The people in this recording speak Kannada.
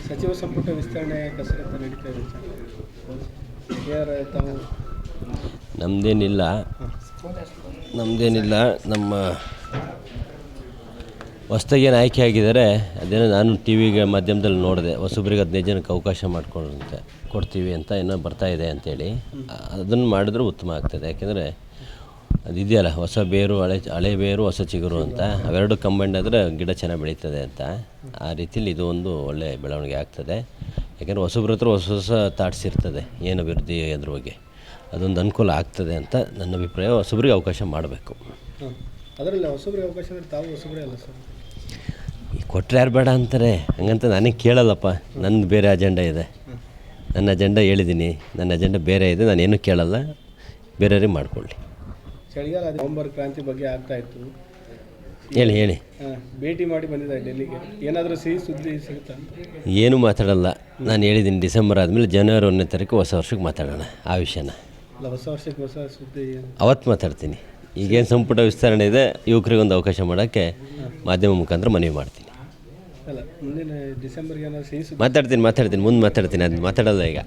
ಸಚಿವ ಸಂಪುಟ ವಿಸ್ತರಣೆ ಕಸರತ್ತು ನಡೀತಾ ಇದೆ ಯಾರು ತಾವು ನಮ್ಮದೇನಿಲ್ಲ ನಮ್ಮ ಹೊಸ್ದಾಗಿ ಏನು ಆಯ್ಕೆ ಆಗಿದ್ದಾರೆ ಅದೇನೋ ನಾನು ಟಿ ವಿಗೆ ಮಾಧ್ಯಮದಲ್ಲಿ ನೋಡಿದೆ ಹೊಸಬ್ರಿಗೆ 15 ಜನಕ್ಕೆ ಅವಕಾಶ ಮಾಡಿಕೊಡುವಂತೆ ಕೊಡ್ತೀವಿ ಅಂತ ಏನೋ ಬರ್ತಾಯಿದೆ ಅಂತೇಳಿ ಅದನ್ನು ಮಾಡಿದ್ರೆ ಉತ್ತಮ ಆಗ್ತದೆ. ಯಾಕೆಂದರೆ ಅದಿದೆಯಲ್ಲ ಹೊಸ ಬೇರು ಹಳೆ ಬೇರು ಹೊಸ ಚಿಗುರು ಅಂತ ಅವೆರಡು ಕಂಬೈಂಡ್ ಆದರೆ ಗಿಡ ಚೆನ್ನಾಗಿ ಬೆಳೀತದೆ ಅಂತ. ಆ ರೀತಿಲಿ ಇದು ಒಂದು ಒಳ್ಳೆಯ ಬೆಳವಣಿಗೆ ಆಗ್ತದೆ. ಯಾಕೆಂದರೆ ಹೊಸಬ್ರ ಹತ್ರ ಹೊಸ ಹೊಸ ಥಾಟ್ಸ್ ಇರ್ತದೆ ಏನು ಅಭಿವೃದ್ಧಿ ಅದ್ರ ಬಗ್ಗೆ ಅದೊಂದು ಅನುಕೂಲ ಆಗ್ತದೆ ಅಂತ ನನ್ನ ಅಭಿಪ್ರಾಯ. ಹೊಸಬ್ರಿಗೆ ಅವಕಾಶ ಮಾಡಬೇಕು. ಅದರಲ್ಲಿ ಹೊಸಬ್ರಿಗೆ ಅವಕಾಶ ಅಂದರೆ ತಾವು ಹೊಸಬ್ರೇ ಅಲ್ಲ ಸರ್, ಕೊಟ್ಟರೆ ಯಾರು ಬೇಡ ಅಂತಾರೆ. ಹಂಗಂತ ನನಗೆ ಕೇಳಲ್ಲಪ್ಪ, ನಂದು ಬೇರೆ ಅಜೆಂಡಾ ಇದೆ. ನನ್ನ ಅಜೆಂಡಾ ಹೇಳಿದ್ದೀನಿ, ನನ್ನ ಅಜೆಂಡಾ ಬೇರೆ ಇದೆ. ನಾನೇನು ಕೇಳಲ್ಲ, ಬೇರೆಯವ್ರಿಗೆ ಮಾಡಿಕೊಳ್ಳಿ. ಚಳಿಗಾಲ ನವೆಂಬರ್ ಕ್ರಾಂತಿ ಬಗ್ಗೆ ಆಗ್ತಾ ಇತ್ತು, ಹೇಳಿ ಭೇಟಿ ಮಾಡಿ ಬಂದಿದ್ದಾರೆ ಡೆಲ್ಲಿಗೆ. ಏನಾದರೂ ಸಿಹಿ ಸುದ್ದಿ ಸಿಗುತ್ತಾ? ಏನೂ ಮಾತಾಡಲ್ಲ. ನಾನು ಹೇಳಿದ್ದೀನಿ ಡಿಸೆಂಬರ್ ಆದಮೇಲೆ ಜನವರಿ 1ನೇ ತಾರೀಕು ಹೊಸ ವರ್ಷಕ್ಕೆ ಮಾತಾಡೋಣ ಆ ವಿಷಯನ. ಅಲ್ಲ, ಹೊಸ ವರ್ಷಕ್ಕೆ ಹೊಸ ಸುದ್ದಿ ಅವತ್ತು ಮಾತಾಡ್ತೀನಿ. ಈಗೇನು ಸಂಪುಟ ವಿಸ್ತರಣೆ ಇದೆ, ಯುವಕರಿಗೊಂದು ಅವಕಾಶ ಮಾಡೋಕ್ಕೆ ಮಾಧ್ಯಮ ಮುಖಾಂತರ ಮನವಿ ಮಾಡ್ತೀನಿ. ಅಲ್ಲ, ಮುಂದಿನ ಡಿಸೆಂಬರ್ಗೆ ಏನಾದರೂ ಸಿಹಿ ಸುದ್ದಿ ಮಾತಾಡ್ತೀನಿ ಮುಂದೆ ಮಾತಾಡ್ತೀನಿ. ಅದು ಮಾತಾಡೋಲ್ಲ ಈಗ.